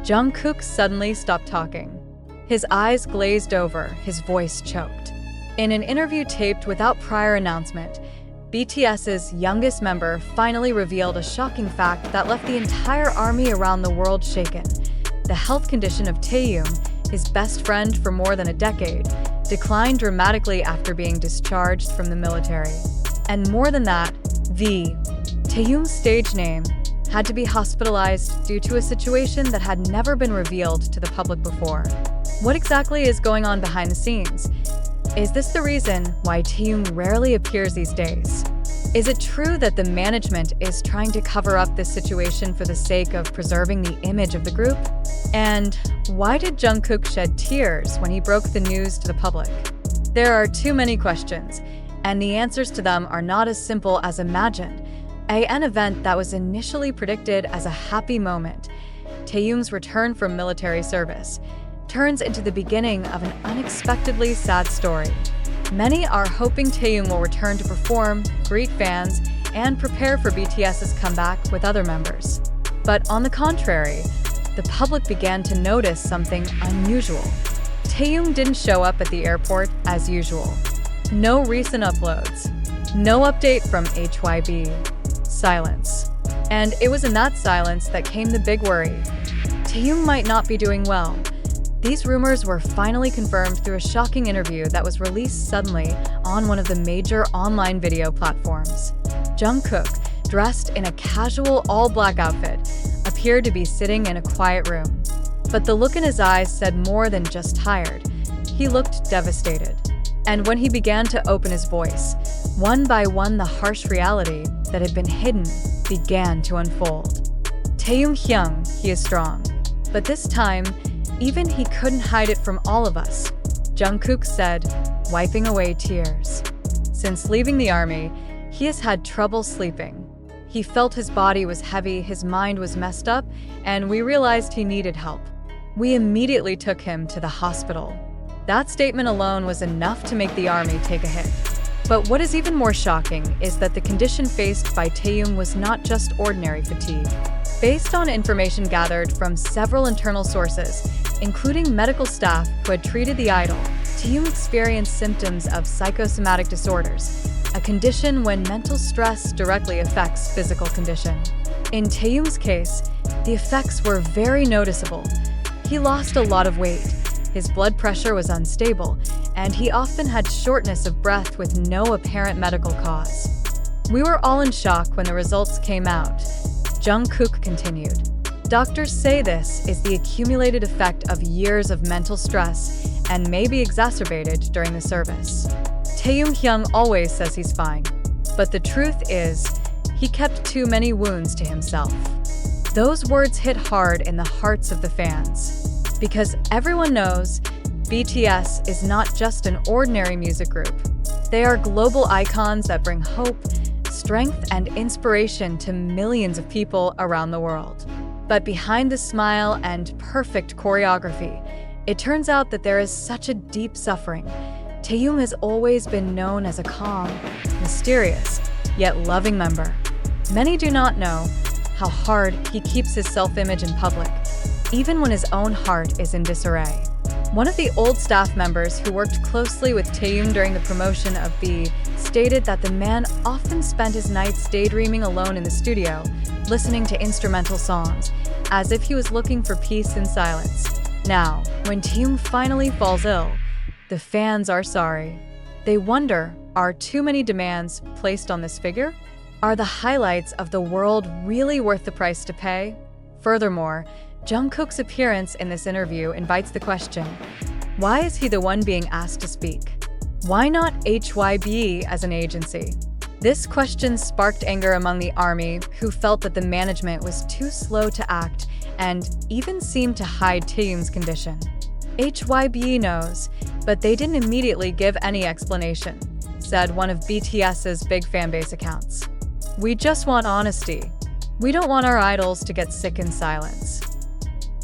Jungkook suddenly stopped talking. His eyes glazed over, his voice choked. In an interview taped without prior announcement, BTS's youngest member finally revealed a shocking fact that left the entire army around the world shaken. The health condition of Taehyung, his best friend for more than a decade, declined dramatically after being discharged from the military. And more than that, Taehyung's stage name had to be hospitalized due to a situation that had never been revealed to the public before. What exactly is going on behind the scenes? Is this the reason why Taehyung rarely appears these days? Is it true that the management is trying to cover up this situation for the sake of preserving the image of the group? And why did Jungkook shed tears when he broke the news to the public? There are too many questions, and the answers to them are not as simple as imagined. An event that was initially predicted as a happy moment, Taehyung's return from military service, turns into the beginning of an unexpectedly sad story. Many are hoping Taehyung will return to perform, greet fans, and prepare for BTS's comeback with other members. But on the contrary, the public began to notice something unusual. Taehyung didn't show up at the airport as usual. No recent uploads. No update from HYB. Silence. And it was in that silence that came the big worry. Taehyung might not be doing well. These rumors were finally confirmed through a shocking interview that was released suddenly on one of the major online video platforms. Jungkook, dressed in a casual all-black outfit, appeared to be sitting in a quiet room. But the look in his eyes said more than just tired. He looked devastated. And when he began to open his voice, one by one the harsh reality that had been hidden began to unfold. Taehyung, he is strong. But this time, even he couldn't hide it from all of us, Jungkook said, wiping away tears. Since leaving the army, he has had trouble sleeping. He felt his body was heavy, his mind was messed up, and we realized he needed help. We immediately took him to the hospital. That statement alone was enough to make the army take a hit. But what is even more shocking is that the condition faced by Taehyung was not just ordinary fatigue. Based on information gathered from several internal sources, including medical staff who had treated the idol, Taehyung experienced symptoms of psychosomatic disorders, a condition when mental stress directly affects physical condition. In Taehyung's case, the effects were very noticeable. He lost a lot of weight, his blood pressure was unstable, and he often had shortness of breath with no apparent medical cause. We were all in shock when the results came out. Jungkook continued. Doctors say this is the accumulated effect of years of mental stress and may be exacerbated during the service. Taehyung always says he's fine, but the truth is, he kept too many wounds to himself. Those words hit hard in the hearts of the fans, because everyone knows BTS is not just an ordinary music group. They are global icons that bring hope, strength, and inspiration to millions of people around the world. But behind the smile and perfect choreography, it turns out that there is such a deep suffering. Taehyung has always been known as a calm, mysterious, yet loving member. Many do not know how hard he keeps his self-image in public, even when his own heart is in disarray. One of the old staff members who worked closely with Taehyung during the promotion of B stated that the man often spent his nights daydreaming alone in the studio, listening to instrumental songs, as if he was looking for peace and silence. Now, when Taehyung finally falls ill, the fans are sorry. They wonder, are too many demands placed on this figure? Are the highlights of the world really worth the price to pay? Furthermore, Jungkook's appearance in this interview invites the question, why is he the one being asked to speak? Why not HYB as an agency? This question sparked anger among the army, who felt that the management was too slow to act and even seemed to hide Taehyung's condition. HYB knows, but they didn't immediately give any explanation, said one of BTS's big fanbase accounts. We just want honesty. We don't want our idols to get sick in silence.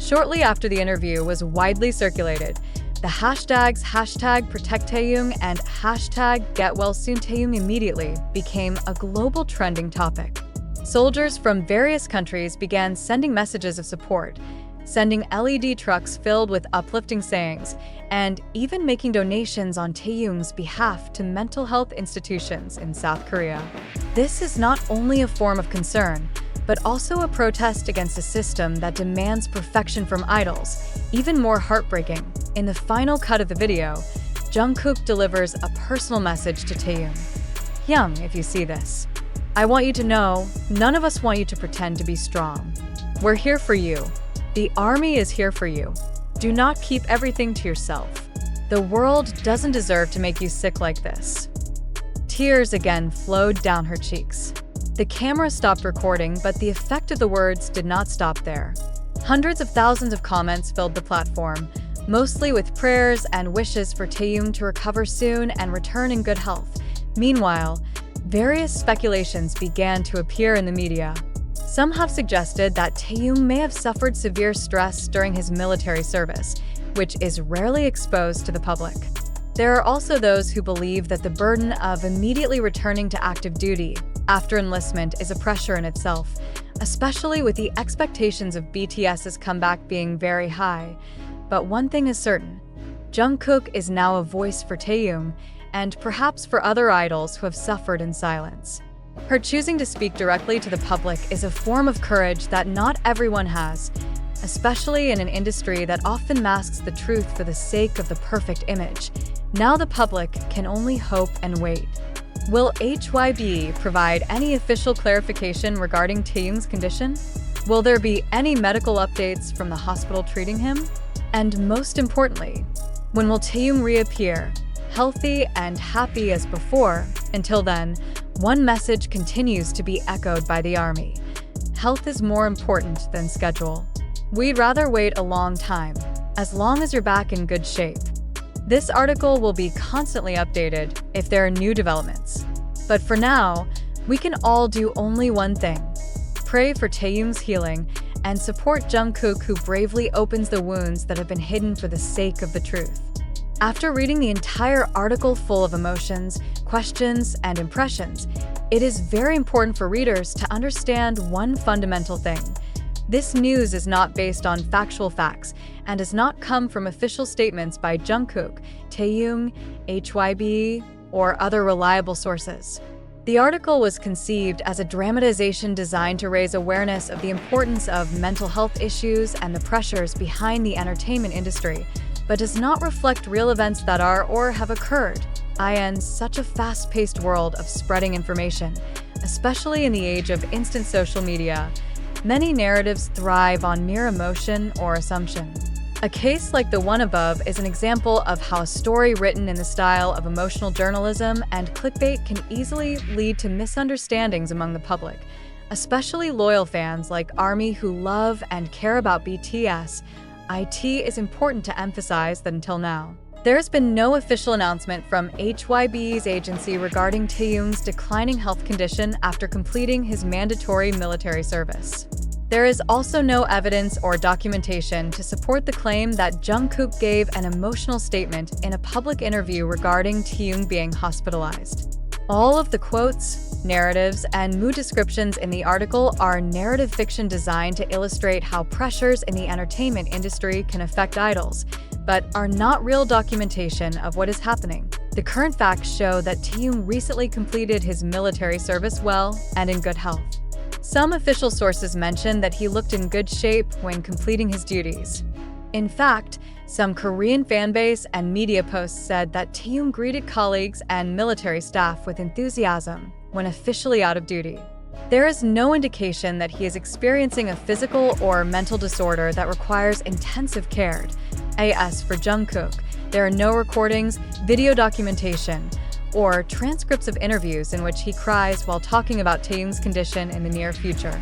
Shortly after the interview was widely circulated, the hashtags #ProtectTaehyung and #GetWellSoonTaehyung immediately became a global trending topic. Soldiers from various countries began sending messages of support, sending LED trucks filled with uplifting sayings, and even making donations on Taehyung's behalf to mental health institutions in South Korea. This is not only a form of concern, but also a protest against a system that demands perfection from idols. Even more heartbreaking, in the final cut of the video, Jungkook delivers a personal message to Taehyung. "Young, if you see this, I want you to know, none of us want you to pretend to be strong. We're here for you. The army is here for you. Do not keep everything to yourself. The world doesn't deserve to make you sick like this." Tears again flowed down her cheeks. The camera stopped recording, but the effect of the words did not stop there. Hundreds of thousands of comments filled the platform, mostly with prayers and wishes for Taehyung to recover soon and return in good health. Meanwhile, various speculations began to appear in the media. Some have suggested that Taehyung may have suffered severe stress during his military service, which is rarely exposed to the public. There are also those who believe that the burden of immediately returning to active duty after enlistment is a pressure in itself, especially with the expectations of BTS's comeback being very high. But one thing is certain, Jungkook is now a voice for Taehyung, and perhaps for other idols who have suffered in silence. Her choosing to speak directly to the public is a form of courage that not everyone has, especially in an industry that often masks the truth for the sake of the perfect image. Now the public can only hope and wait. Will HYBE provide any official clarification regarding Taehyung's condition? Will there be any medical updates from the hospital treating him? And most importantly, when will Taehyung reappear, healthy and happy as before? Until then, one message continues to be echoed by the army. Health is more important than schedule. We'd rather wait a long time, as long as you're back in good shape. This article will be constantly updated if there are new developments. But for now, we can all do only one thing: pray for Taehyung's healing and support Jungkook, who bravely opens the wounds that have been hidden for the sake of the truth. After reading the entire article full of emotions, questions, and impressions, it is very important for readers to understand one fundamental thing. This news is not based on factual facts and does not come from official statements by Jungkook, Taehyung, HYBE, or other reliable sources. The article was conceived as a dramatization designed to raise awareness of the importance of mental health issues and the pressures behind the entertainment industry, but does not reflect real events that are or have occurred. In such a fast-paced world of spreading information, especially in the age of instant social media, many narratives thrive on mere emotion or assumption. A case like the one above is an example of how a story written in the style of emotional journalism and clickbait can easily lead to misunderstandings among the public, especially loyal fans like ARMY who love and care about BTS. It is important to emphasize that until now, there has been no official announcement from HYBE's agency regarding Taehyung's declining health condition after completing his mandatory military service. There is also no evidence or documentation to support the claim that Jungkook gave an emotional statement in a public interview regarding Taehyung being hospitalized. All of the quotes, narratives, and mood descriptions in the article are narrative fiction designed to illustrate how pressures in the entertainment industry can affect idols, but are not real documentation of what is happening. The current facts show that Taehyung recently completed his military service well and in good health. Some official sources mention that he looked in good shape when completing his duties. In fact, some Korean fanbase and media posts said that Taehyung greeted colleagues and military staff with enthusiasm when officially out of duty. There is no indication that he is experiencing a physical or mental disorder that requires intensive care. As for Jungkook, there are no recordings, video documentation, or transcripts of interviews in which he cries while talking about Taehyung's condition in the near future.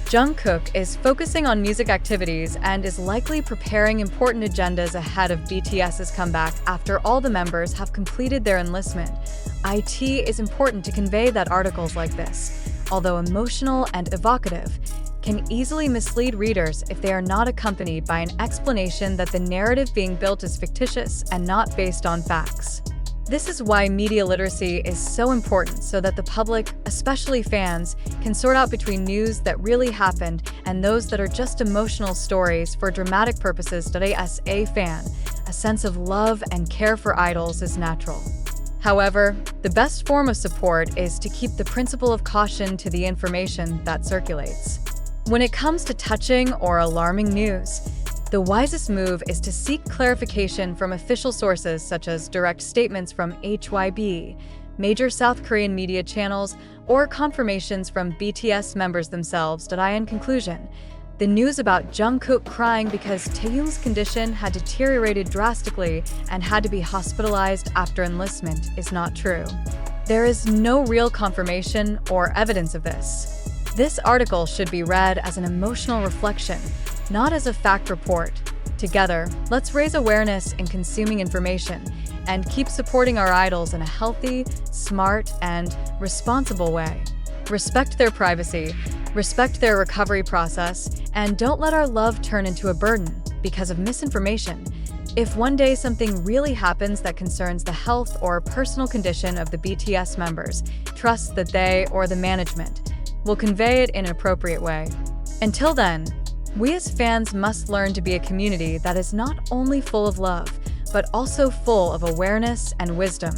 Jungkook is focusing on music activities and is likely preparing important agendas ahead of BTS's comeback after all the members have completed their enlistment. It is important to convey that articles like this, although emotional and evocative, can easily mislead readers if they are not accompanied by an explanation that the narrative being built is fictitious and not based on facts. This is why media literacy is so important, so that the public, especially fans, can sort out between news that really happened and those that are just emotional stories for dramatic purposes. As a fan, a sense of love and care for idols is natural. However, the best form of support is to keep the principle of caution to the information that circulates. When it comes to touching or alarming news, the wisest move is to seek clarification from official sources such as direct statements from HYB, major South Korean media channels, or confirmations from BTS members themselves. In conclusion, the news about Jungkook crying because Taehyung's condition had deteriorated drastically and had to be hospitalized after enlistment is not true. There is no real confirmation or evidence of this. This article should be read as an emotional reflection, not as a fact report. Together, let's raise awareness in consuming information and keep supporting our idols in a healthy, smart, and responsible way. Respect their privacy, respect their recovery process, and don't let our love turn into a burden because of misinformation. If one day something really happens that concerns the health or personal condition of the BTS members, trust that they or the management will convey it in an appropriate way. Until then, we as fans must learn to be a community that is not only full of love, but also full of awareness and wisdom.